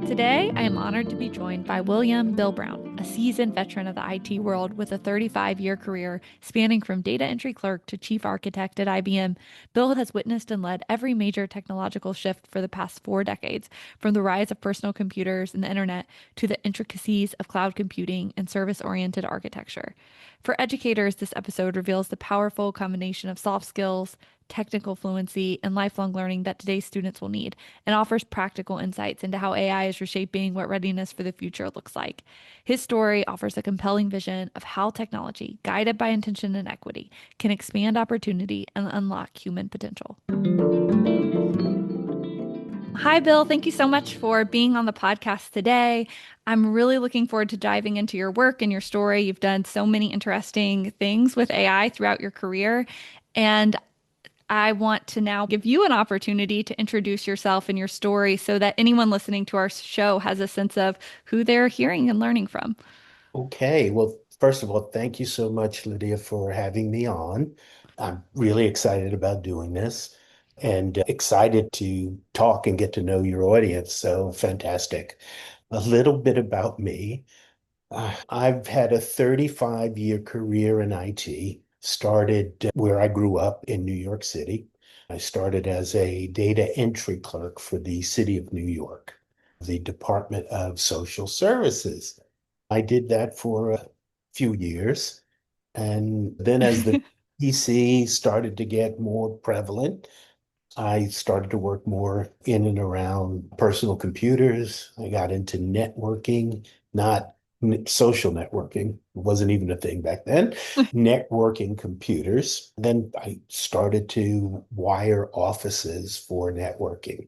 Today, I am honored to be joined by William Bill Brown, a seasoned veteran of the IT world with a 35-year career spanning from data entry clerk to chief architect at IBM. Bill has witnessed and led every major technological shift for the past 4 decades, from the rise of personal computers and the internet to the intricacies of cloud computing and service-oriented architecture. For educators, this episode reveals the powerful combination of soft skills, technical fluency, and lifelong learning that today's students will need, and offers practical insights into how AI is reshaping what readiness for the future looks like. His story offers a compelling vision of how technology, guided by intention and equity, can expand opportunity and unlock human potential. Hi, Bill. Thank you so much for being on the podcast today. I'm really looking forward to diving into your work and your story. You've done so many interesting things with AI throughout your career. And I want to now give you an opportunity to introduce yourself and your story so that anyone listening to our show has a sense of who they're hearing and learning from. Okay. Well, first of all, thank you so much, Lydia, for having me on. I'm really excited about doing this and excited to talk and get to know your audience. So fantastic. A little bit about me. I've had a 35-year career in IT, started where I grew up in New York City. I started as a data entry clerk for the city of New York, the Department of Social Services. I did that for a few years. And then as the PC started to get more prevalent, I started to work more in and around personal computers. I got into networking, not social networking. It wasn't even a thing back then. Networking computers. Then I started to wire offices for networking.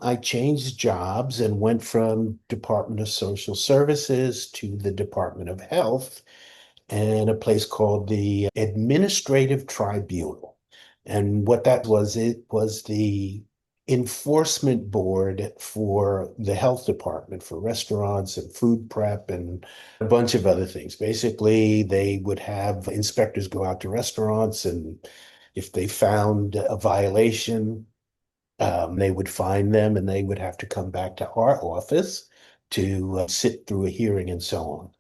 I changed jobs and went from Department of Social Services to the Department of Health and a place called the Administrative Tribunal. And what that was, it was the enforcement board for the health department for restaurants and food prep and a bunch of other things. Basically, they would have inspectors go out to restaurants, and if they found a violation, they would find them and they would have to come back to our office to sit through a hearing and so on.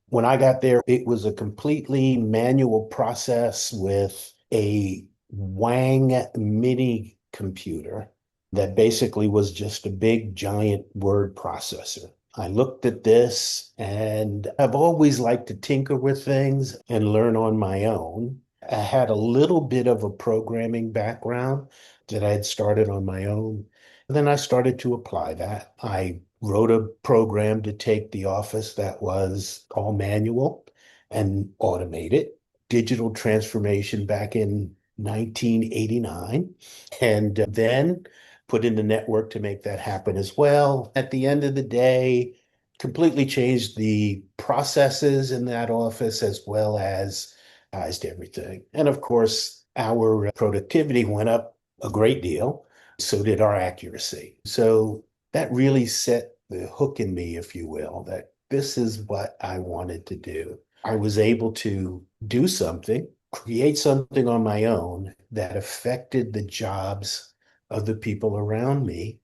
When I got there, it was a completely manual process with a Wang mini computer that basically was just a big giant word processor. I looked at this and I've always liked to tinker with things and learn on my own. I had a little bit of a programming background that I had started on my own. And then I started to apply that. I wrote a program to take the office that was all manual and automate it. Digital transformation back in 1989, and then put in the network to make that happen as well. At the end of the day, completely changed the processes in that office as well as everything. And of course, our productivity went up a great deal. So did our accuracy. So that really set the hook in me, if you will, that this is what I wanted to do. I was able to do something, create something on my own that affected the jobs of the people around me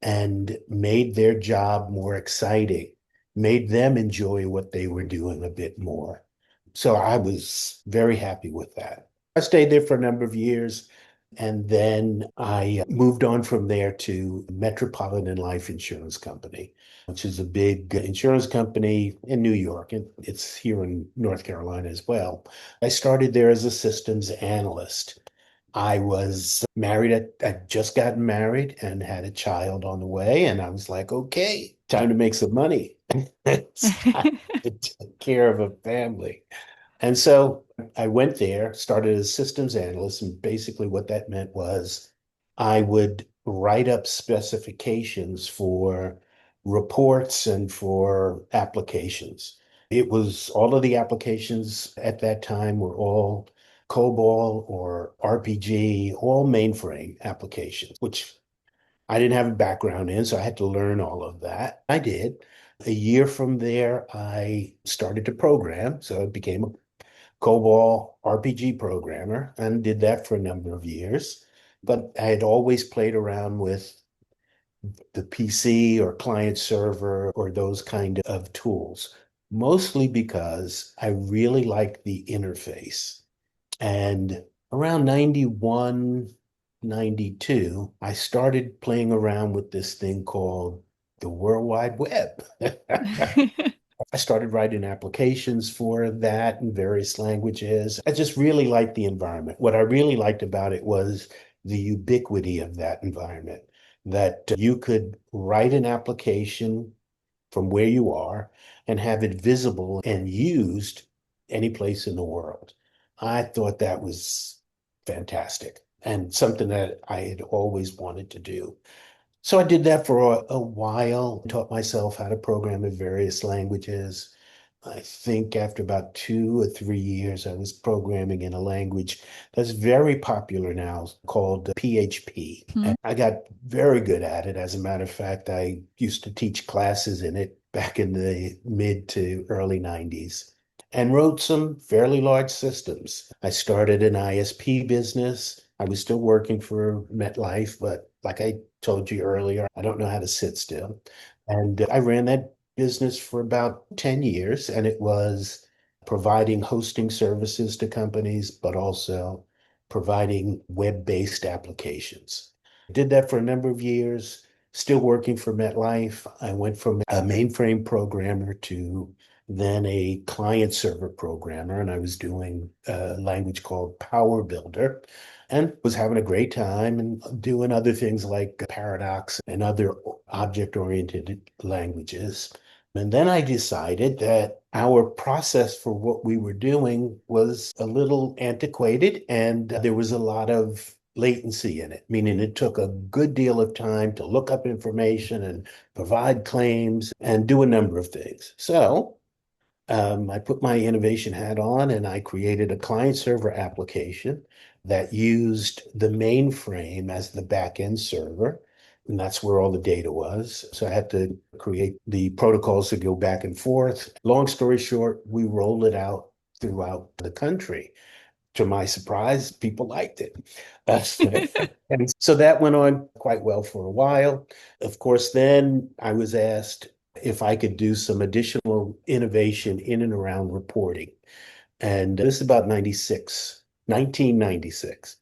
and made their job more exciting, made them enjoy what they were doing a bit more. So I was very happy with that. I stayed there for a number of years. And then I moved on from there to Metropolitan Life Insurance Company, which is a big insurance company in New York, and it's here in North Carolina as well. I started there as a systems analyst. I was married I'd just gotten married and had a child on the way, and I was like, okay, time to make some money. It's time to take care of a family. And so I went there, started as systems analyst, and basically what that meant was I would write up specifications for reports and for applications. It was all of the applications at that time were all COBOL or RPG, all mainframe applications, which I didn't have a background in, so I had to learn all of that. I did. A year from there, I started to program, so I became a COBOL RPG programmer and did that for a number of years. But I had always played around with the PC or client server or those kind of tools, mostly because I really like the interface. And around 91, 92, I started playing around with this thing called the World Wide Web. I started writing applications for that in various languages. I just really liked the environment. What I really liked about it was the ubiquity of that environment, that you could write an application from where you are and have it visible and used any place in the world. I thought that was fantastic and something that I had always wanted to do. So I did that for a while, taught myself how to program in various languages. I think after about 2 or 3 years, I was programming in a language that's very popular now called PHP. Hmm. And I got very good at it. As a matter of fact, I used to teach classes in it back in the mid to early 90s and wrote some fairly large systems. I started an ISP business. I was still working for MetLife, but like I told you earlier, I don't know how to sit still. And I ran that business for about 10 years, and it was providing hosting services to companies, but also providing web-based applications. Did that for a number of years, still working for MetLife. I went from a mainframe programmer to then a client server programmer, and I was doing a language called Power Builder and was having a great time and doing other things like Paradox and other object-oriented languages. And then I decided that our process for what we were doing was a little antiquated and there was a lot of latency in it, meaning it took a good deal of time to look up information and provide claims and do a number of things. So I put my innovation hat on and I created a client server application that used the mainframe as the backend server. And that's where all the data was. So I had to create the protocols to go back and forth. Long story short, we rolled it out throughout the country. To my surprise, people liked it. And so that went on quite well for a while. Of course, then I was asked if I could do some additional innovation in and around reporting. And this is about 96, 1996.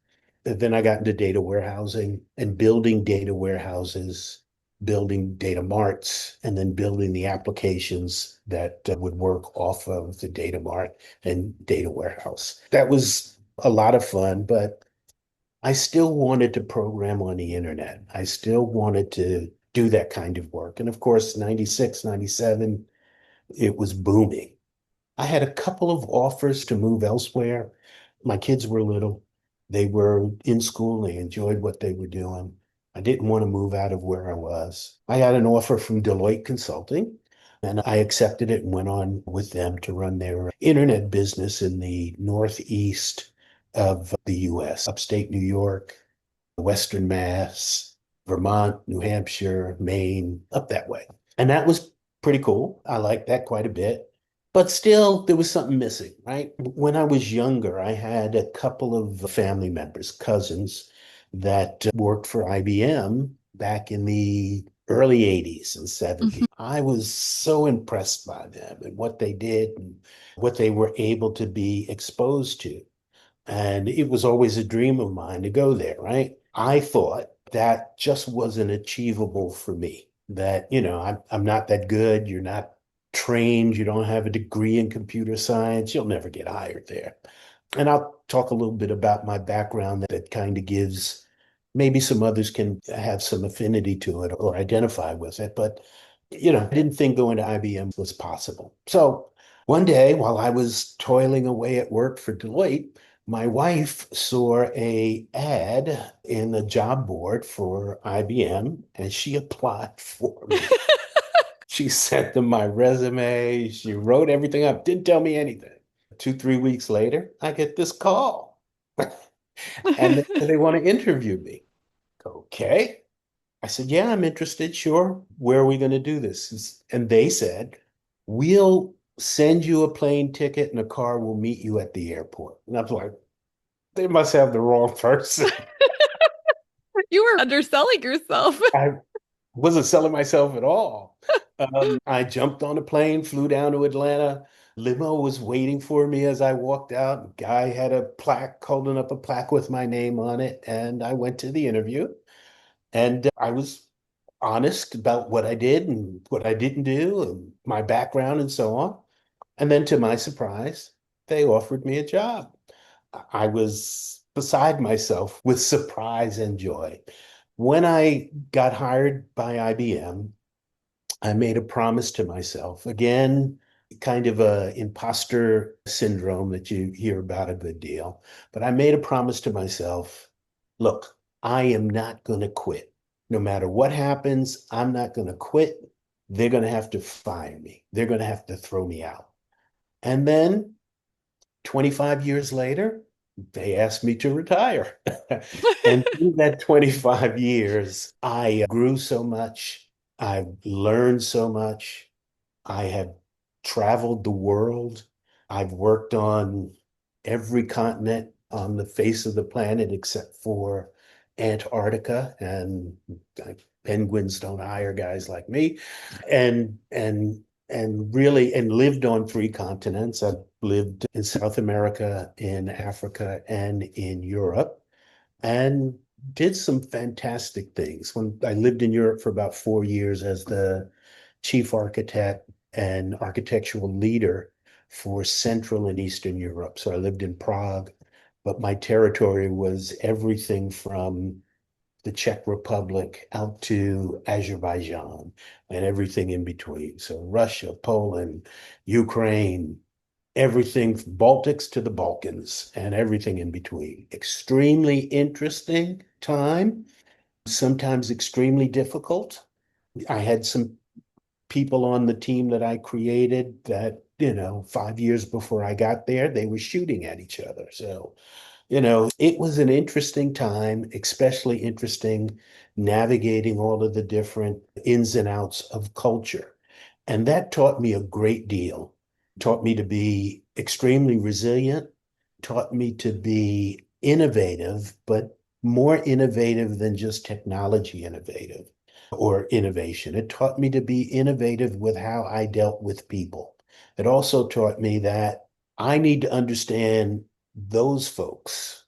And then I got into data warehousing and building data warehouses, building data marts, and then building the applications that would work off of the data mart and data warehouse. That was a lot of fun, but I still wanted to program on the internet. I still wanted to do that kind of work. And of course, 96, 97, it was booming. I had a couple of offers to move elsewhere. My kids were little. They were in school. They enjoyed what they were doing. I didn't want to move out of where I was. I had an offer from Deloitte Consulting, and I accepted it and went on with them to run their internet business in the northeast of the US, upstate New York, Western Mass, Vermont, New Hampshire, Maine, up that way. And that was pretty cool. I liked that quite a bit. But still, there was something missing, right? When I was younger, I had a couple of family members, cousins, that worked for IBM back in the early 80s and Mhm. 70s. I was so impressed by them and what they did and what they were able to be exposed to. And it was always a dream of mine to go there, right? I thought that just wasn't achievable for me. That, I'm not that good. You're not trained. You don't have a degree in computer science. You'll never get hired there. And I'll talk a little bit about my background that kind of gives maybe some others can have some affinity to it or identify with it. But, I didn't think going to IBM was possible. So one day while I was toiling away at work for Deloitte, my wife saw a ad in the job board for IBM and she applied for me. She sent them my resume. She wrote everything up, didn't tell me anything. 2, 3 weeks later, I get this call and they want to interview me. Okay. I said, yeah, I'm interested. Sure. Where are we going to do this? And they said, we'll send you a plane ticket and a car will meet you at the airport. And I was like, they must have the wrong person. You were underselling yourself. I Wasn't selling myself at all. I jumped on a plane, flew down to Atlanta. Limo was waiting for me as I walked out. Guy had a plaque, holding up a plaque with my name on it, and I went to the interview. And I was honest about what I did and what I didn't do, and my background and so on. And then, to my surprise, they offered me a job. I was beside myself with surprise and joy. When I got hired by IBM, I made a promise to myself. Again, kind of a imposter syndrome that you hear about a good deal. But I made a promise to myself, look, I am not going to quit. No matter what happens, I'm not going to quit. They're going to have to fire me. They're going to have to throw me out. And then 25 years later, they asked me to retire. And through that 25 years, I grew so much. I've learned so much. I have traveled the world. I've worked on every continent on the face of the planet except for Antarctica, and penguins don't hire guys like me. And really and lived on three continents. I've lived in South America, in Africa, and in Europe, and did some fantastic things. When I lived in Europe for about 4 years as the chief architect and architectural leader for Central and Eastern Europe. So I lived in Prague, but my territory was everything from the Czech Republic out to Azerbaijan and everything in between. So Russia, Poland, Ukraine, everything from Baltics to the Balkans and everything in between. Extremely interesting time, sometimes extremely difficult. I had some people on the team that I created that, 5 years before I got there, they were shooting at each other. So, it was an interesting time, especially interesting navigating all of the different ins and outs of culture. And that taught me a great deal. Taught me to be extremely resilient, taught me to be innovative, but more innovative than just technology innovative or innovation. It taught me to be innovative with how I dealt with people. It also taught me that I need to understand those folks,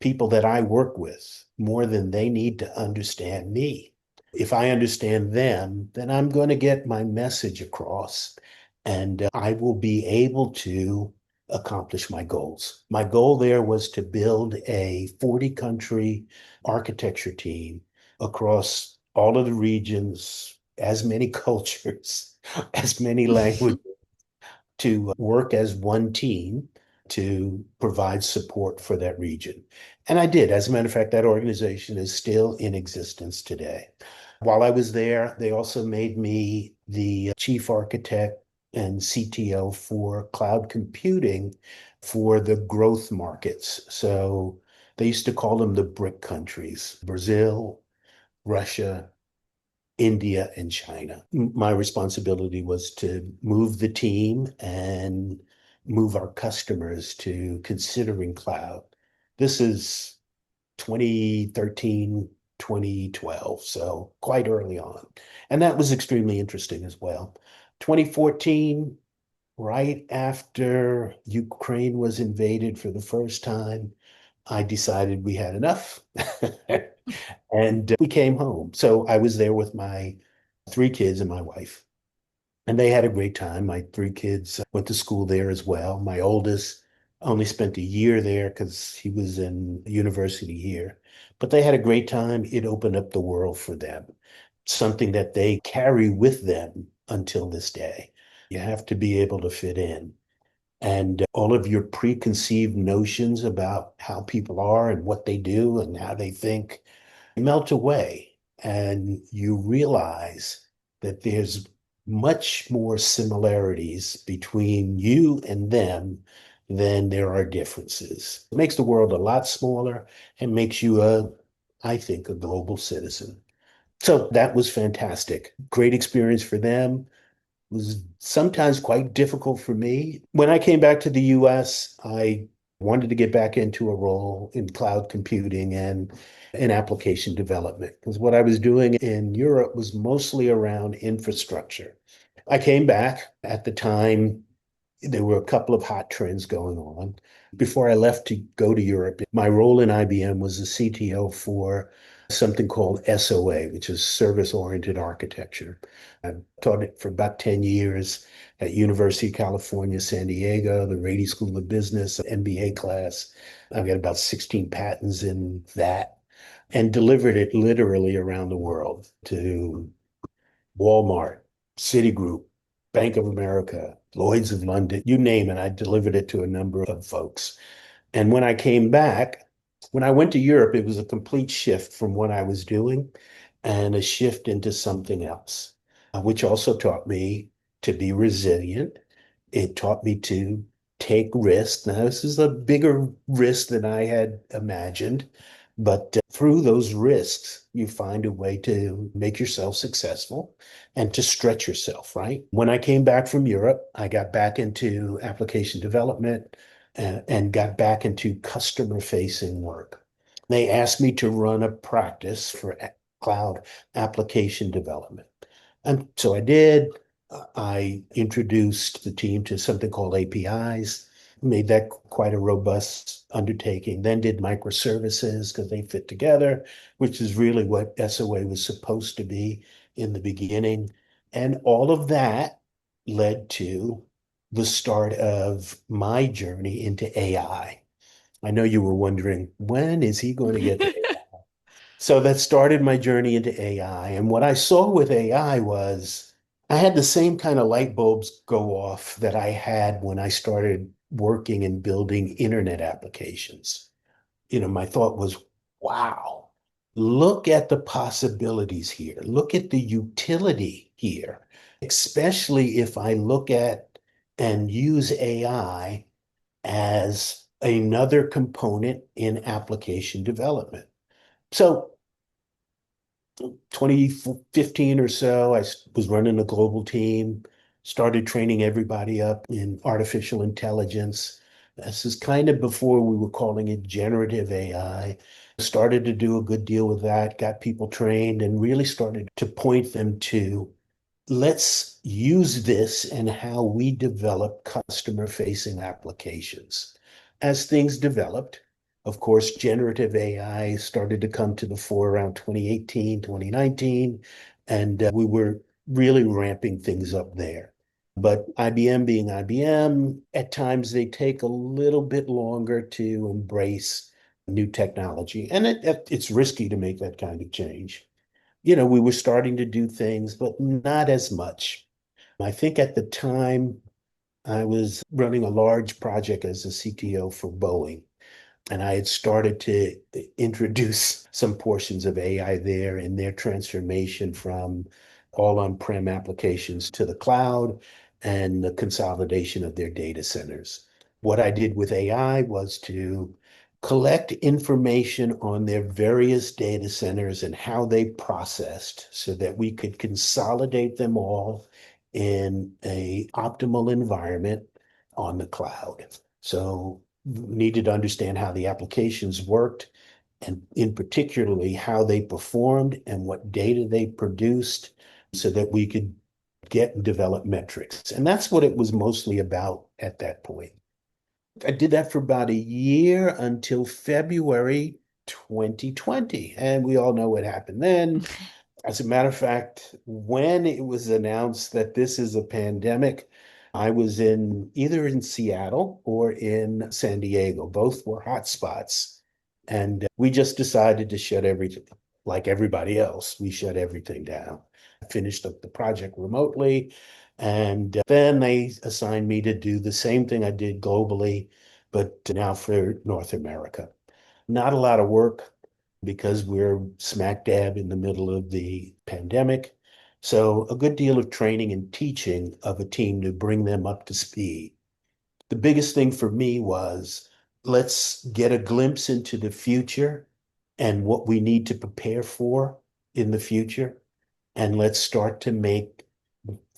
people that I work with, more than they need to understand me. If I understand them, then I'm going to get my message across and I will be able to accomplish my goals. My goal there was to build a 40 country architecture team across all of the regions, as many cultures, as many languages, to work as one team to provide support for that region. And I did. As a matter of fact, that organization is still in existence today. While I was there, they also made me the chief architect and CTO for cloud computing for the growth markets. So they used to call them the BRIC countries: Brazil, Russia, India, and China. My responsibility was to move the team and move our customers to considering cloud. This is 2013, 2012, so quite early on. And that was extremely interesting as well. 2014, right after Ukraine was invaded for the first time, I decided we had enough. And we came home. So I was there with my three kids and my wife, and they had a great time. My three kids went to school there as well. My oldest only spent a year there because he was in university here, but they had a great time. It opened up the world for them, something that they carry with them until this day. You have to be able to fit in. And all of your preconceived notions about how people are and what they do and how they think melt away, and you realize that there's much more similarities between you and them than there are differences. It makes the world a lot smaller and makes you I think, a global citizen. So that was fantastic. Great experience for them. It was sometimes quite difficult for me. When I came back to the US, I Wanted to get back into a role in cloud computing and in application development because what I was doing in Europe was mostly around infrastructure. I came back at the time. There were a couple of hot trends going on. Before I left to go to Europe, my role in IBM was the CTO for something called SOA, which is service-oriented architecture. I taught it for about 10 years at University of California, San Diego, the Rady School of Business, MBA class. I've got about 16 patents in that and delivered it literally around the world to Walmart, Citigroup, Bank of America, Lloyd's of London, you name it. I delivered it to a number of folks. And when I came back, when I went to Europe, it was a complete shift from what I was doing and a shift into something else, which also taught me to be resilient. It taught me to take risks. Now, this is a bigger risk than I had imagined, but through those risks, you find a way to make yourself successful and to stretch yourself, right? When I came back from Europe, I got back into application development and got back into customer facing work. They asked me to run a practice for cloud application development. And so I did. I introduced the team to something called APIs, made that quite a robust undertaking, then did microservices because they fit together, which is really what SOA was supposed to be in the beginning. And all of that led to the start of my journey into AI. I know you were wondering, when is he going to get to AI? So that started my journey into AI. And what I saw with AI was I had the same kind of light bulbs go off that I had when I started working and building internet applications. My thought was, wow, look at the possibilities here. Look at the utility here, especially if I look at and use AI as another component in application development. So 2015 or so, I was running a global team, started training everybody up in artificial intelligence. This is kind of before we were calling it generative AI. Started to do a good deal with that, got people trained, and really started to point them to let's use this and how we develop customer-facing applications. As things developed, of course, generative AI started to come to the fore around 2018, 2019, and we were really ramping things up there. But IBM being IBM, at times they take a little bit longer to embrace new technology. And it's risky to make that kind of change. We were starting to do things, but not as much. I think at the time I was running a large project as a CTO for Boeing, and I had started to introduce some portions of AI there in their transformation from all on-prem applications to the cloud and the consolidation of their data centers. What I did with AI was to collect information on their various data centers and how they processed so that we could consolidate them all in a optimal environment on the cloud. So needed to understand how the applications worked and in particularly how they performed and what data they produced so that we could get and develop metrics. And that's what it was mostly about at that point. I did that for about a year until February 2020. And we all know what happened then. As a matter of fact, when it was announced that this is a pandemic, I was either in Seattle or in San Diego. Both were hot spots. And we just decided to shut everything, like everybody else, we shut everything down. I finished up the project remotely. And then they assigned me to do the same thing I did globally, but now for North America. Not a lot of work because we're smack dab in the middle of the pandemic. So a good deal of training and teaching of a team to bring them up to speed. The biggest thing for me was let's get a glimpse into the future and what we need to prepare for in the future. And let's start to make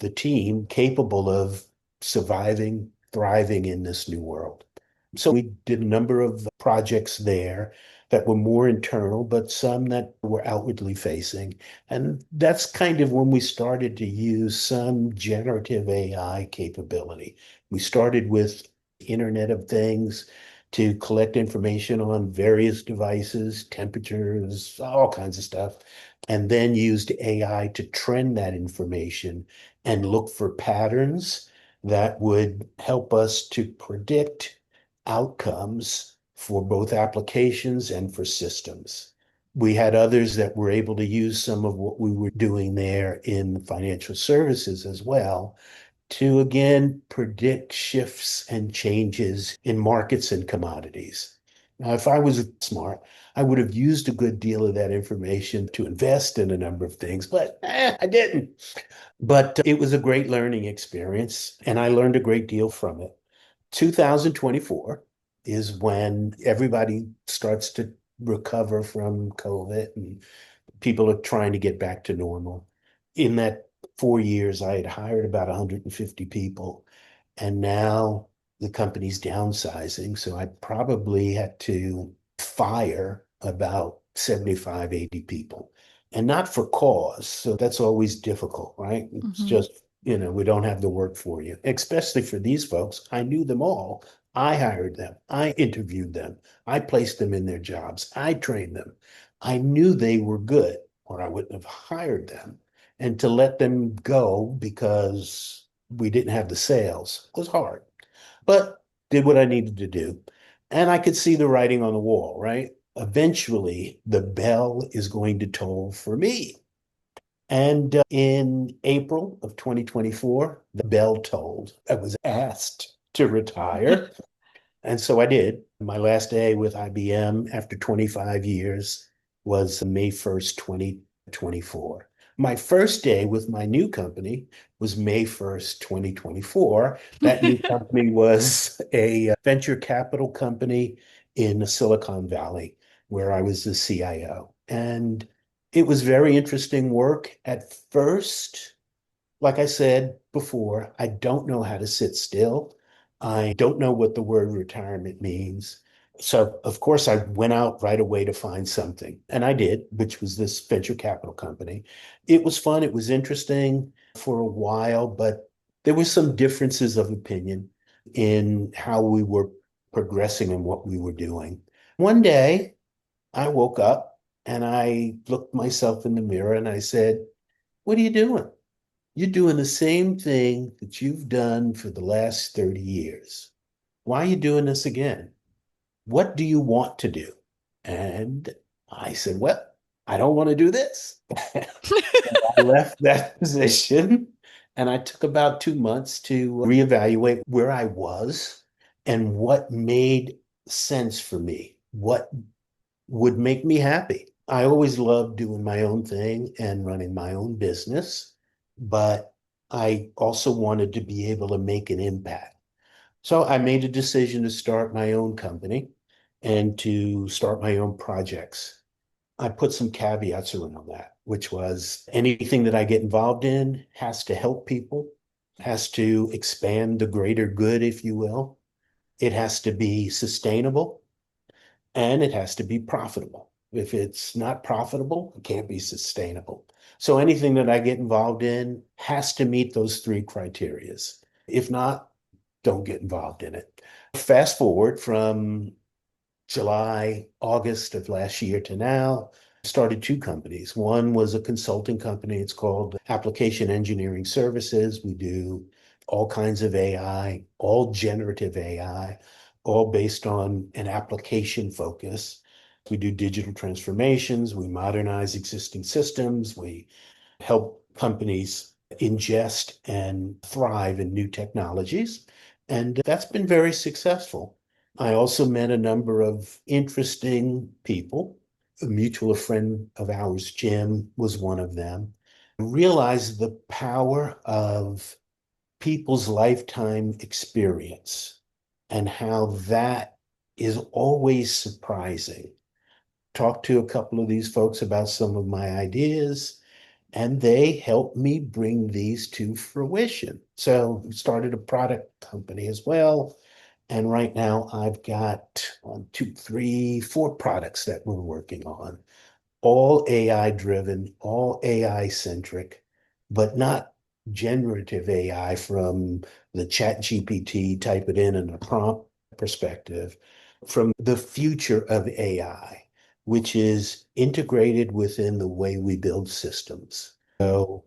the team capable of surviving, thriving in this new world. So we did a number of projects there that were more internal, but some that were outwardly facing. And that's kind of when we started to use some generative AI capability. We started with Internet of Things to collect information on various devices, temperatures, all kinds of stuff, and then used AI to trend that information and look for patterns that would help us to predict outcomes for both applications and for systems. We had others that were able to use some of what we were doing there in financial services as well to again predict shifts and changes in markets and commodities. Now, if I was smart, I would have used a good deal of that information to invest in a number of things, but I didn't. But it was a great learning experience, and I learned a great deal from it. 2024 is when everybody starts to recover from COVID and people are trying to get back to normal. In that 4 years, I had hired about 150 people, and now the company's downsizing. So I probably had to fire about 75, 80 people, and not for cause. So that's always difficult, right? It's Hmm. just, we don't have the work for you, especially for these folks. I knew them all. I hired them. I interviewed them. I placed them in their jobs. I trained them. I knew they were good, or I wouldn't have hired them. And to let them go because we didn't have the sales was hard, but did what I needed to do. And I could see the writing on the wall, right? Eventually, the bell is going to toll for me. And in April of 2024, the bell tolled. I was asked to retire. And so I did. My last day with IBM after 25 years was May 1st, 2024. My first day with my new company was May 1st, 2024. That new company was a venture capital company in Silicon Valley, where I was the CIO. And it was very interesting work at first. Like I said before, I don't know how to sit still. I don't know what the word retirement means. So, of course, I went out right away to find something. And I did, which was this venture capital company. It was fun. It was interesting for a while, but there were some differences of opinion in how we were progressing and what we were doing. One day, I woke up and I looked myself in the mirror and I said, "What are you doing? You're doing the same thing that you've done for the last 30 years. Why are you doing this again? What do you want to do?" And I said, "Well, I don't want to do this." I left that position and I took about 2 months to reevaluate where I was and what made sense for me, what would make me happy. I always loved doing my own thing and running my own business, but I also wanted to be able to make an impact. So I made a decision to start my own company and to start my own projects. I put some caveats around that, which was anything that I get involved in has to help people, has to expand the greater good, if you will. It has to be sustainable and it has to be profitable. If it's not profitable, it can't be sustainable. So anything that I get involved in has to meet those three criterias. If not, don't get involved in it. Fast forward from July, August of last year to now, started two companies. One was a consulting company. It's called Application Engineering Services. We do all kinds of AI, all generative AI, all based on an application focus. We do digital transformations. We modernize existing systems. We help companies ingest and thrive in new technologies. And that's been very successful. I also met a number of interesting people. A mutual friend of ours, Jim, was one of them. Realized the power of people's lifetime experience and how that is always surprising. Talked to a couple of these folks about some of my ideas, and they helped me bring these to fruition. So we started a product company as well. And right now I've got one, two, three, four products that we're working on, all AI driven, all AI centric, but not generative AI from the chat GPT, type it in a prompt perspective, from the future of AI, which is integrated within the way we build systems. So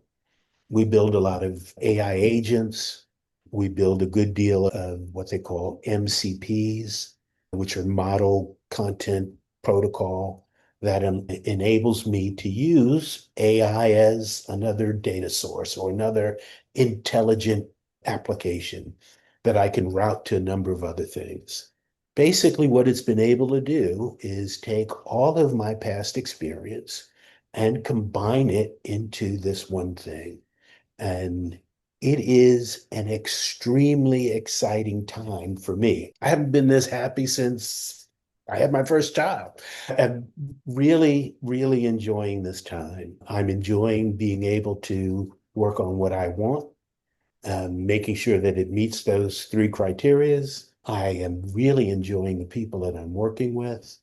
we build a lot of AI agents. We build a good deal of what they call MCPs, which are model content protocol that enables me to use AI as another data source or another intelligent application that I can route to a number of other things. Basically, what it's been able to do is take all of my past experience and combine it into this one thing. And it is an extremely exciting time for me. I haven't been this happy since I had my first child. I'm really, really enjoying this time. I'm enjoying being able to work on what I want, making sure that it meets those three criterias. I am really enjoying the people that I'm working with.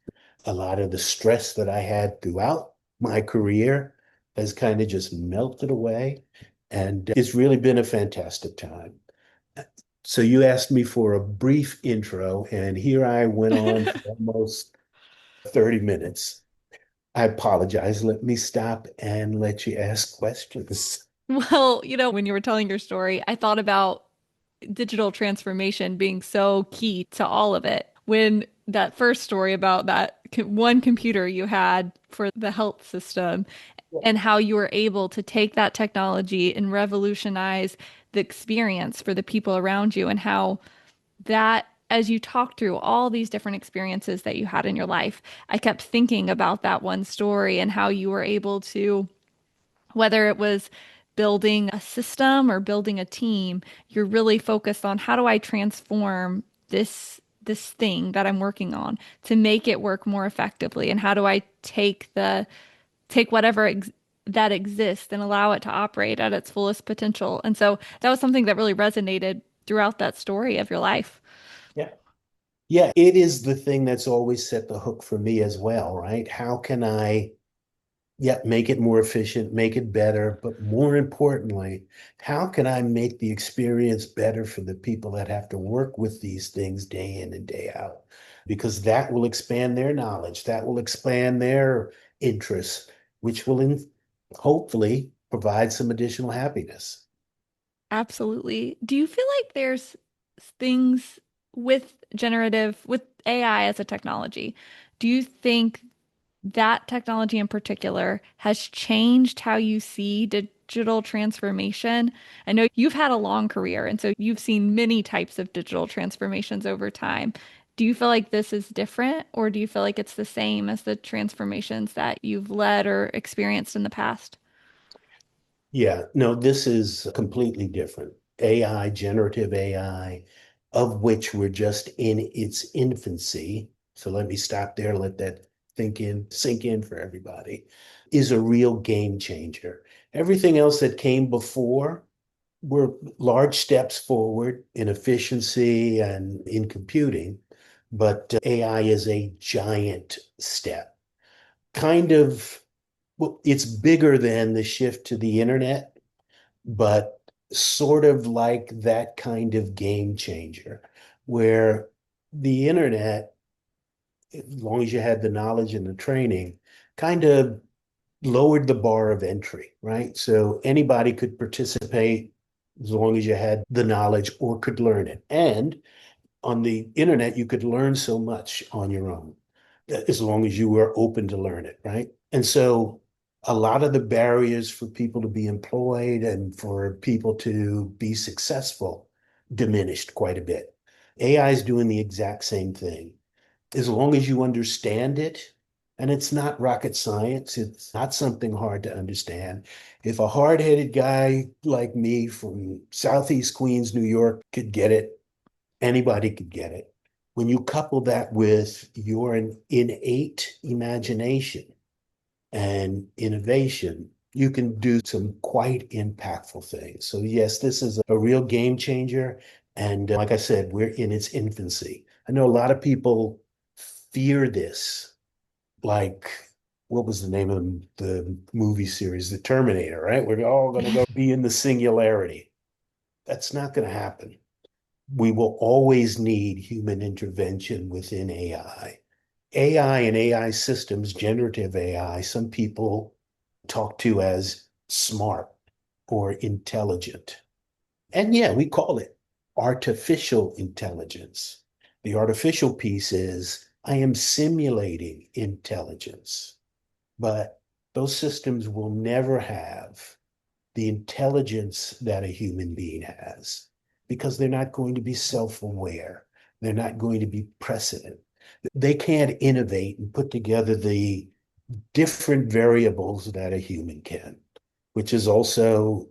A lot of the stress that I had throughout my career has kind of just melted away, and it's really been a fantastic time. So you asked me for a brief intro, and here I went on for almost 30 minutes. I apologize. Let me stop and let you ask questions. Well, when you were telling your story, I thought about digital transformation being so key to all of it. When that first story about that one computer you had for the health system and how you were able to take that technology and revolutionize the experience for the people around you, and how that, as you talked through all these different experiences that you had in your life, I kept thinking about that one story and how you were able to, whether it was building a system or building a team, you're really focused on how do I transform this thing that I'm working on to make it work more effectively, and how do I take whatever that exists and allow it to operate at its fullest potential. And so that was something that really resonated throughout that story of your life. Yeah. Yeah, it is the thing that's always set the hook for me as well, right? How can I, yeah, make it more efficient, make it better, but more importantly, how can I make the experience better for the people that have to work with these things day in and day out? Because that will expand their knowledge, that will expand their interests, which will hopefully provide some additional happiness. Absolutely. Do you feel like there's things with AI as a technology? Do you think that technology in particular has changed how you see digital transformation? I know you've had a long career, and so you've seen many types of digital transformations over time. Do you feel like this is different, or do you feel like it's the same as the transformations that you've led or experienced in the past? Yeah, no, this is completely different. AI, generative AI, of which we're just in its infancy. So let me stop there, let that sink in for everybody, is a real game changer. Everything else that came before were large steps forward in efficiency and in computing, but AI is a giant step. Kind of, well, it's bigger than the shift to the internet, but sort of like that kind of game changer where the internet, as long as you had the knowledge and the training, kind of lowered the bar of entry, right? So anybody could participate as long as you had the knowledge or could learn it. And on the internet, you could learn so much on your own as long as you were open to learn it, right? And so a lot of the barriers for people to be employed and for people to be successful diminished quite a bit. AI is doing the exact same thing. As long as you understand it, and it's not rocket science, it's not something hard to understand. If a hard-headed guy like me from Southeast Queens, New York could get it, anybody could get it. When you couple that with your innate imagination and innovation, you can do some quite impactful things. So yes, this is a real game changer. And like I said, we're in its infancy. I know a lot of people fear this, like what was the name of the movie series, The Terminator, right? We're all going to go be in the singularity. That's not going to happen. We will always need human intervention within AI. AI and AI systems, generative AI, some people talk to as smart or intelligent. And yeah, we call it artificial intelligence. The artificial piece is I am simulating intelligence, but those systems will never have the intelligence that a human being has because they're not going to be self-aware. They're not going to be precedent. They can't innovate and put together the different variables that a human can, which is also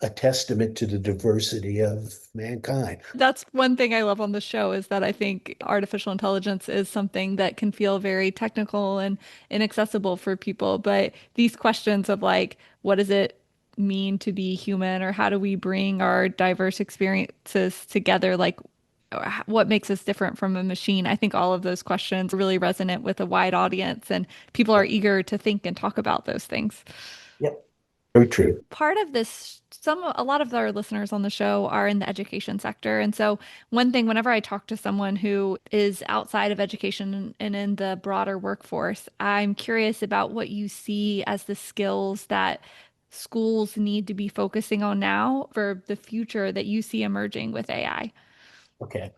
a testament to the diversity of mankind. That's one thing I love on the show is that I think artificial intelligence is something that can feel very technical and inaccessible for people. But these questions of like, what does it mean to be human, or how do we bring our diverse experiences together? Like, what makes us different from a machine? I think all of those questions really resonate with a wide audience, and people are Yep. eager to think and talk about those things. Yep. Very true. Part of this, a lot of our listeners on the show are in the education sector. And so one thing, whenever I talk to someone who is outside of education and in the broader workforce, I'm curious about what you see as the skills that schools need to be focusing on now for the future that you see emerging with AI. Okay.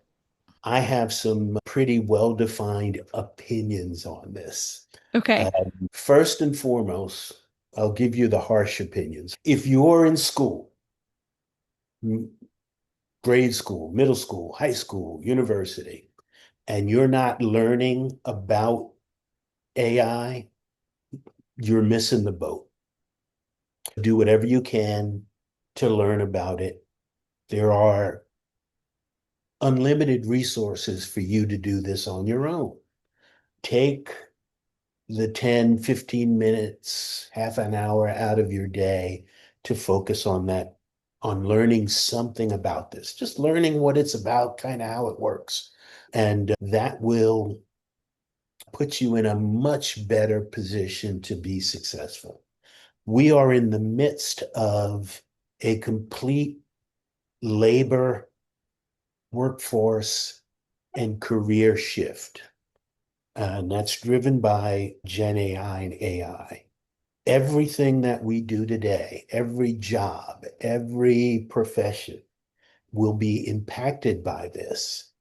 I have some pretty well-defined opinions on this. Okay. First and foremost, I'll give you the harsh opinions. If you're in school, grade school, middle school, high school, university, and you're not learning about AI, you're missing the boat. Do whatever you can to learn about it. There are unlimited resources for you to do this on your own. Take the 10, 15 minutes, half an hour out of your day to focus on that, on learning something about this, just learning what it's about, kind of how it works. And that will put you in a much better position to be successful. We are in the midst of a complete labor, workforce, and career shift. And that's driven by Gen AI and AI. Everything that we do today, every job, every profession will be impacted by this.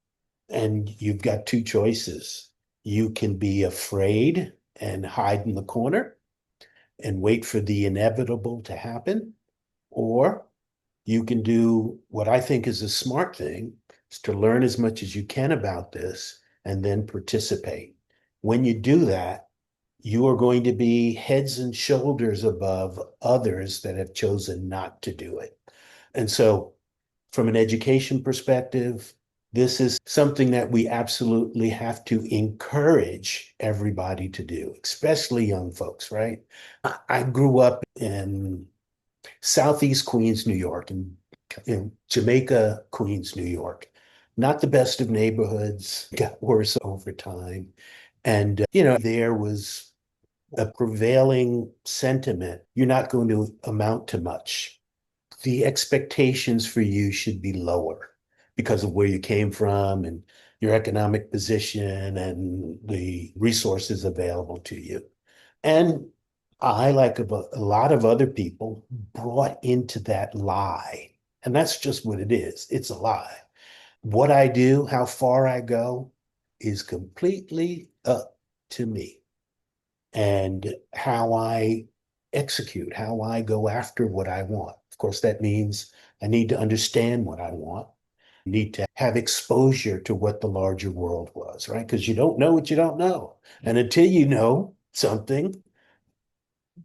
And you've got two choices. You can be afraid and hide in the corner and wait for the inevitable to happen, or you can do what I think is a smart thing, is to learn as much as you can about this and then participate. When you do that, you are going to be heads and shoulders above others that have chosen not to do it. And so, from an education perspective, this is something that we absolutely have to encourage everybody to do, especially young folks, right? I grew up in Southeast Queens, New York, and in Jamaica, Queens, New York. Not the best of neighborhoods, got worse over time. And, there was a prevailing sentiment. You're not going to amount to much. The expectations for you should be lower because of where you came from and your economic position and the resources available to you. And I, like a lot of other people, brought into that lie. And that's just what it is. It's a lie. What I do, how far I go, is completely up to me and how I execute, how I go after what I want. Of course, that means I need to understand what I want. I need to have exposure to what the larger world was, right? Because you don't know what you don't know. And until you know something,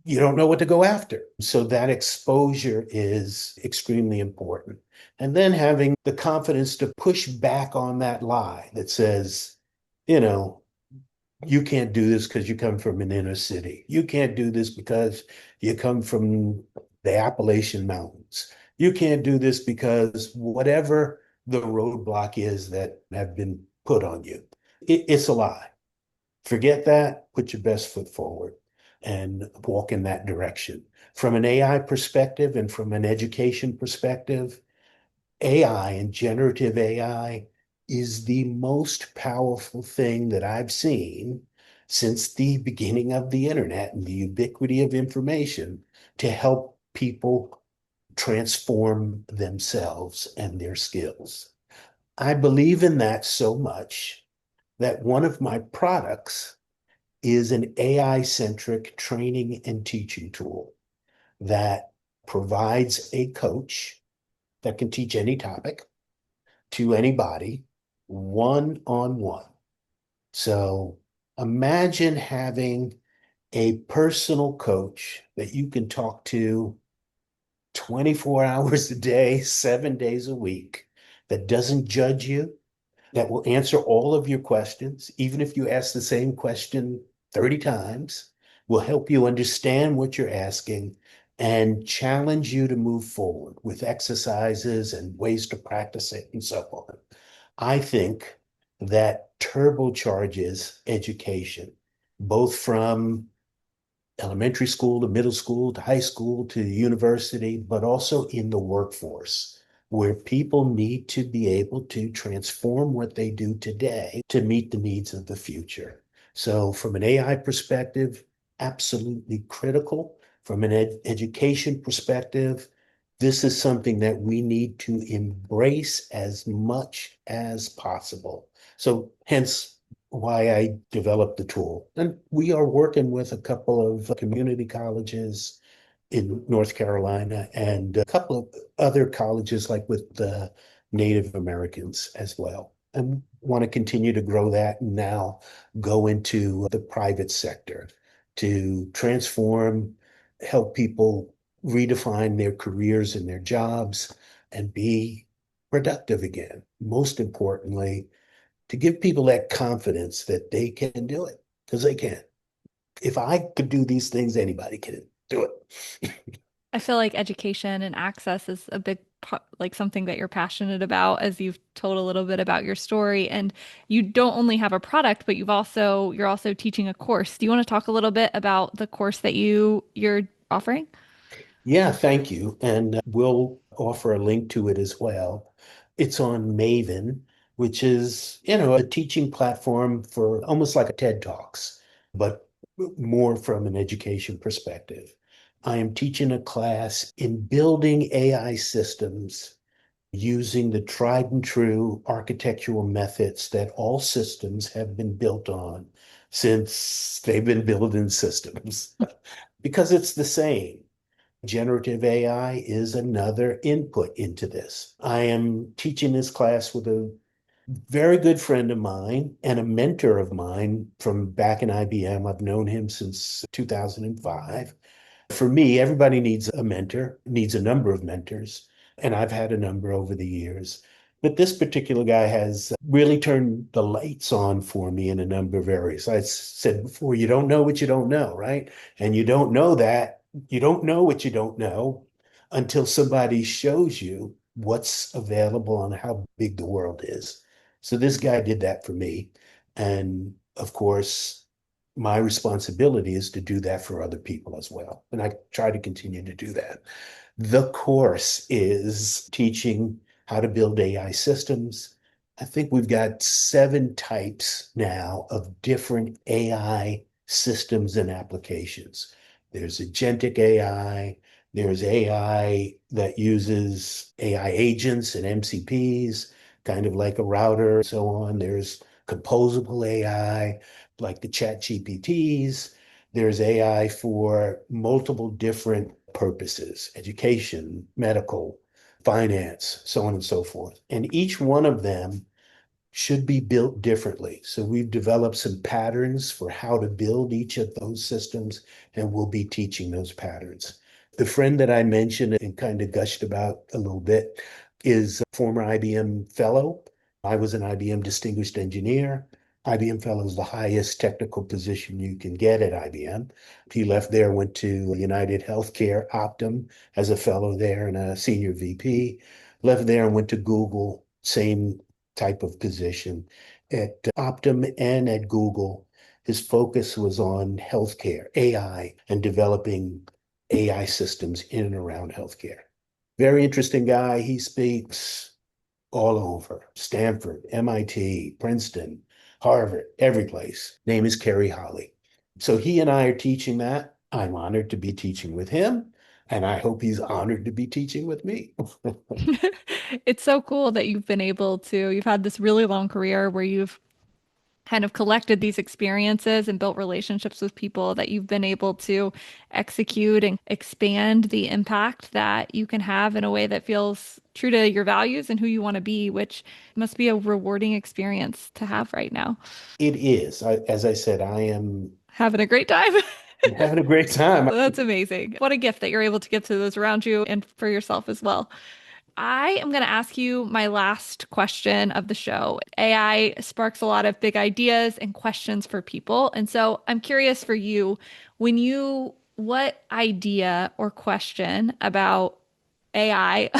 you don't know what to go after. So that exposure is extremely important. And then having the confidence to push back on that lie that says, you know, you can't do this because you come from an inner city. You can't do this because you come from the Appalachian Mountains. You can't do this because whatever the roadblock is that have been put on you. It's a lie. Forget that, put your best foot forward and walk in that direction. From an AI perspective and from an education perspective, AI and generative AI is the most powerful thing that I've seen since the beginning of the internet and the ubiquity of information to help people transform themselves and their skills. I believe in that so much that one of my products is an AI-centric training and teaching tool that provides a coach that can teach any topic to anybody one-on-one. So imagine having a personal coach that you can talk to 24 hours a day, 7 days a week, that doesn't judge you, that will answer all of your questions, even if you ask the same question 30 times, will help you understand what you're asking and challenge you to move forward with exercises and ways to practice it and so on. I think that turbocharges education, both from elementary school to middle school to high school to university, but also in the workforce, where people need to be able to transform what they do today to meet the needs of the future. So, from an AI perspective, absolutely critical. From an education perspective, this is something that we need to embrace as much as possible. So, hence, why I developed the tool. And we are working with a couple of community colleges in North Carolina and a couple of other colleges, like with the Native Americans as well. And want to continue to grow that and now go into the private sector to transform, help people redefine their careers and their jobs and be productive again. Most importantly, to give people that confidence that they can do it because they can. If I could do these things, anybody can do it. I feel like education and access is a big part, like something that you're passionate about, as you've told a little bit about your story. And you don't only have a product, but you're also teaching a course. Do you want to talk a little bit about the course that you're offering? Yeah, thank you. And we'll offer a link to it as well. It's on Maven, which is, a teaching platform for almost like a TED Talks, but more from an education perspective. I am teaching a class in building AI systems using the tried and true architectural methods that all systems have been built on since they've been building systems, because it's the same. Generative AI is another input into this. I am teaching this class with a very good friend of mine and a mentor of mine from back in IBM. I've known him since 2005. For me, everybody needs a mentor, needs a number of mentors, and I've had a number over the years. But this particular guy has really turned the lights on for me in a number of areas. I said before, you don't know what you don't know, right? And you don't know what you don't know until somebody shows you what's available and how big the world is. So this guy did that for me. And of course, my responsibility is to do that for other people as well. And I try to continue to do that. The course is teaching how to build AI systems. I think we've got 7 types now of different AI systems and applications. There's agentic AI, there's AI that uses AI agents and MCPs, kind of like a router and so on. There's composable AI, like the chat GPTs. There's AI for multiple different purposes, education, medical, finance, so on and so forth. And each one of them should be built differently. So we've developed some patterns for how to build each of those systems, and we'll be teaching those patterns. The friend that I mentioned and kind of gushed about a little bit is a former IBM fellow. I was an IBM distinguished engineer. IBM fellow is the highest technical position you can get at IBM. He left there, went to United Healthcare, Optum as a fellow there and a senior VP, left there and went to Google, same type of position at Optum and at Google. His focus was on healthcare, AI, and developing AI systems in and around healthcare. Very interesting guy. He speaks all over Stanford, MIT, Princeton, Harvard, every place. Name is Kerry Holly. So he and I are teaching that. I'm honored to be teaching with him, and I hope he's honored to be teaching with me. It's so cool that you've had this really long career where you've kind of collected these experiences and built relationships with people that you've been able to execute and expand the impact that you can have in a way that feels true to your values and who you want to be, which must be a rewarding experience to have right now. It is. As I said, I am Having a great time. having a great time. That's amazing. What a gift that you're able to give to those around you and for yourself as well. I am going to ask you my last question of the show. AI sparks a lot of big ideas and questions for people. And so I'm curious for you, what idea or question about AI,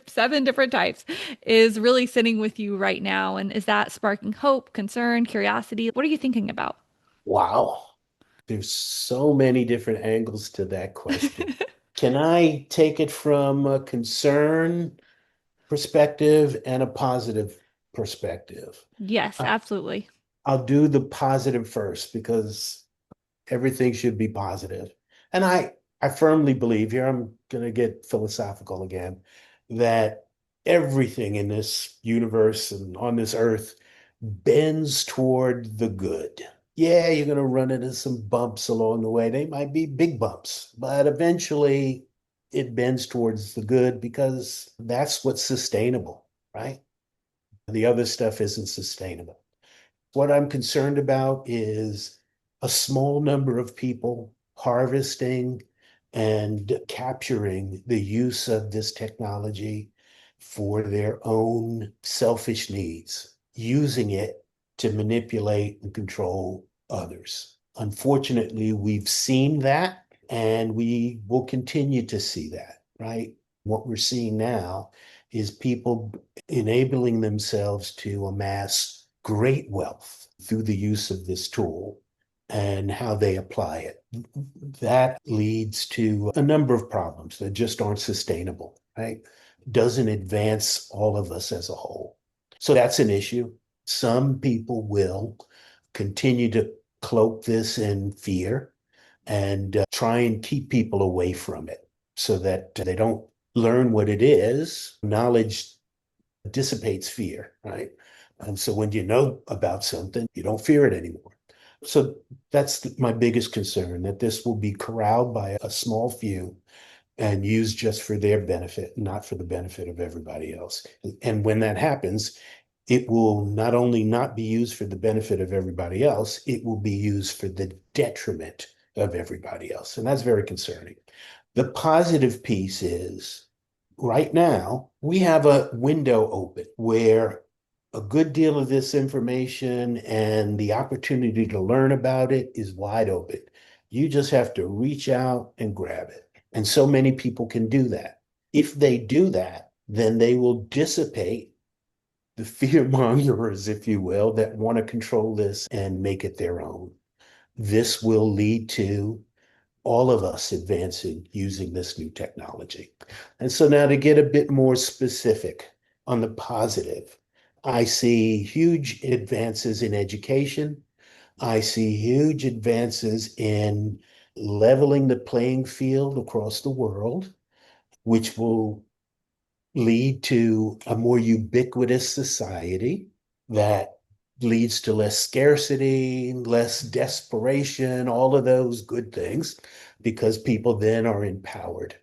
seven different types, is really sitting with you right now? And is that sparking hope, concern, curiosity? What are you thinking about? Wow. There's so many different angles to that question. Can I take it from a concern perspective and a positive perspective? Yes, I- absolutely. I'll do the positive first because everything should be positive. And I firmly believe here, I'm going to get philosophical again, that everything in this universe and on this earth bends toward the good. Yeah, you're going to run into some bumps along the way. They might be big bumps, but eventually it bends towards the good because that's what's sustainable, right? The other stuff isn't sustainable. What I'm concerned about is a small number of people harvesting and capturing the use of this technology for their own selfish needs, using it to manipulate and control others. Unfortunately, we've seen that and we will continue to see that, right? What we're seeing now is people enabling themselves to amass great wealth through the use of this tool and how they apply it. That leads to a number of problems that just aren't sustainable, right? Doesn't advance all of us as a whole. So that's an issue. Some people will continue to cloak this in fear and try and keep people away from it so that they don't learn what it is. Knowledge dissipates fear, right? And so when you know about something, you don't fear it anymore. So that's my biggest concern, that this will be corralled by a small few and used just for their benefit, not for the benefit of everybody else. And when that happens, it will not only not be used for the benefit of everybody else, it will be used for the detriment of everybody else. And that's very concerning. The positive piece is right now we have a window open where a good deal of this information and the opportunity to learn about it is wide open. You just have to reach out and grab it. And so many people can do that. If they do that, then they will dissipate the fear mongers, if you will, that want to control this and make it their own. This will lead to all of us advancing using this new technology. And so now to get a bit more specific on the positive, I see huge advances in education. I see huge advances in leveling the playing field across the world, which will lead to a more ubiquitous society that leads to less scarcity, less desperation, all of those good things, because people then are empowered.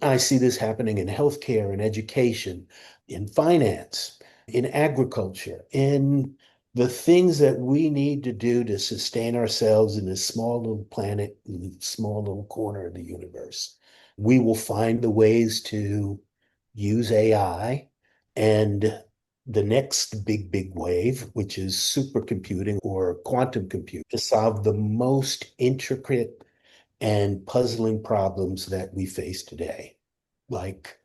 I see this happening in healthcare, in education, in finance, in agriculture, in the things that we need to do to sustain ourselves in this small little planet, in this small little corner of the universe. We will find the ways to use AI and the next big wave, which is supercomputing or quantum computing, to solve the most intricate and puzzling problems that we face today, like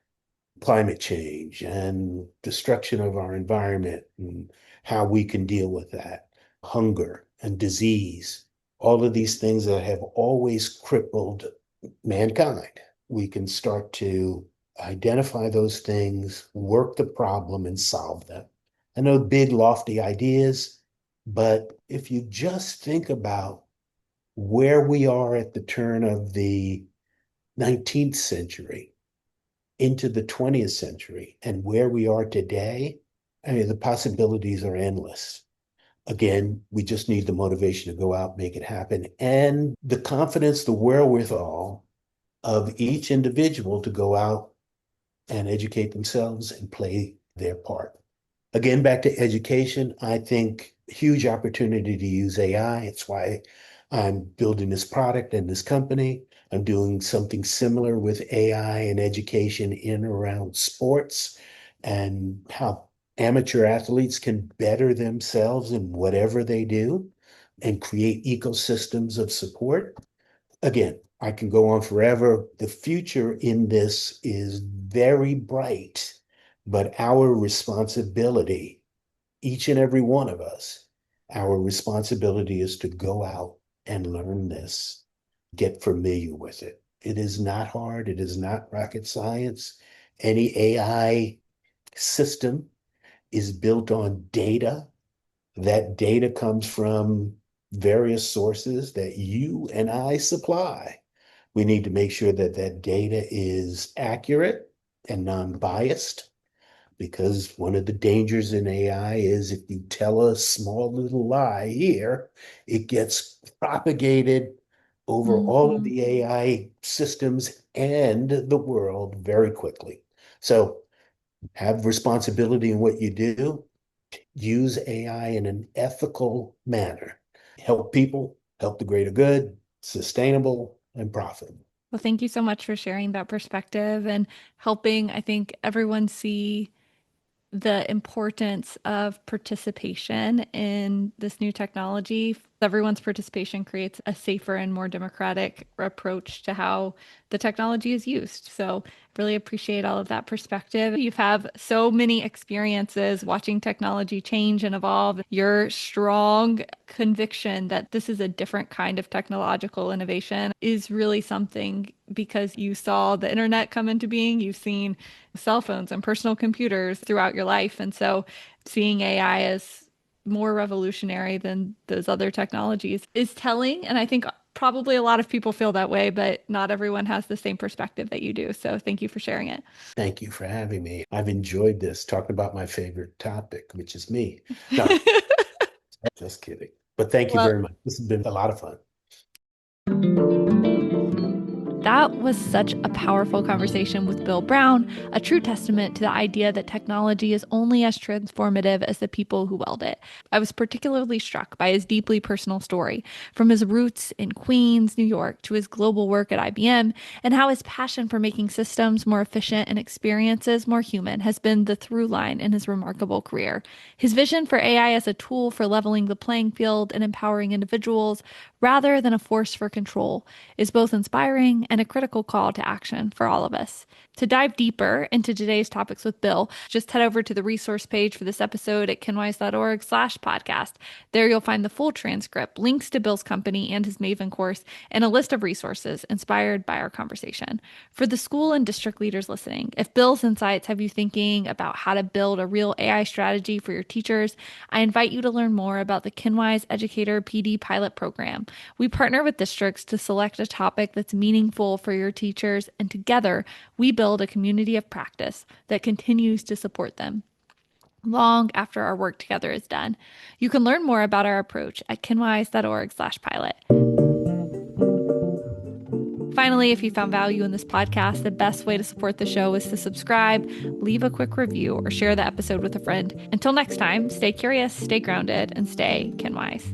climate change and destruction of our environment and how we can deal with that, hunger and disease, all of these things that have always crippled mankind. We can start to identify those things, work the problem, and solve them. I know big, lofty ideas, but if you just think about where we are at the turn of the 19th century into the 20th century and where we are today, I mean, the possibilities are endless. Again, we just need the motivation to go out, make it happen, and the confidence, the wherewithal of each individual to go out and educate themselves and play their part. Again, back to education, I think huge opportunity to use AI. It's why I'm building this product and this company. I'm doing something similar with AI and education in around sports and how amateur athletes can better themselves in whatever they do and create ecosystems of support. Again, I can go on forever. The future in this is very bright, but our responsibility, each and every one of us, our responsibility is to go out and learn this, get familiar with it. It is not hard. It is not rocket science. Any AI system is built on data. That data comes from various sources that you and I supply. We need to make sure that that data is accurate and non-biased, because one of the dangers in AI is if you tell a small little lie here, it gets propagated over all of Mhm. the AI systems and the world very quickly. So have responsibility in what you do, use AI in an ethical manner, help people, help the greater good, sustainable and profitable. Well, thank you so much for sharing that perspective and helping, I think, everyone see the importance of participation in this new technology. Everyone's participation creates a safer and more democratic approach to how the technology is used. So, really appreciate all of that perspective. You've had so many experiences watching technology change and evolve. Your strong conviction that this is a different kind of technological innovation is really something because you saw the internet come into being. You've seen cell phones and personal computers throughout your life. And so seeing AI as more revolutionary than those other technologies is telling. And I think probably a lot of people feel that way, but not everyone has the same perspective that you do. So thank you for sharing it. Thank you for having me. I've enjoyed this, talking about my favorite topic, which is me. No, just kidding. But thank you Well, very much. This has been a lot of fun. that was such a powerful conversation with Bill Brown, a true testament to the idea that technology is only as transformative as the people who wield it. I was particularly struck by his deeply personal story, from his roots in Queens, New York, to his global work at IBM, and how his passion for making systems more efficient and experiences more human has been the through line in his remarkable career. His vision for AI as a tool for leveling the playing field and empowering individuals rather than a force for control is both inspiring and a critical call to action for all of us. To dive deeper into today's topics with Bill, just head over to the resource page for this episode at kinwise.org/podcast. There you'll find the full transcript, links to Bill's company and his Maven course, and a list of resources inspired by our conversation. For the school and district leaders listening, if Bill's insights have you thinking about how to build a real AI strategy for your teachers, I invite you to learn more about the Kinwise Educator PD Pilot Program. We partner with districts to select a topic that's meaningful for your teachers, and together we build a community of practice that continues to support them long after our work together is done. You can learn more about our approach at kinwise.org/pilot. Finally, if you found value in this podcast, the best way to support the show is to subscribe, leave a quick review, or share the episode with a friend. Until next time, stay curious, stay grounded, and stay Kinwise.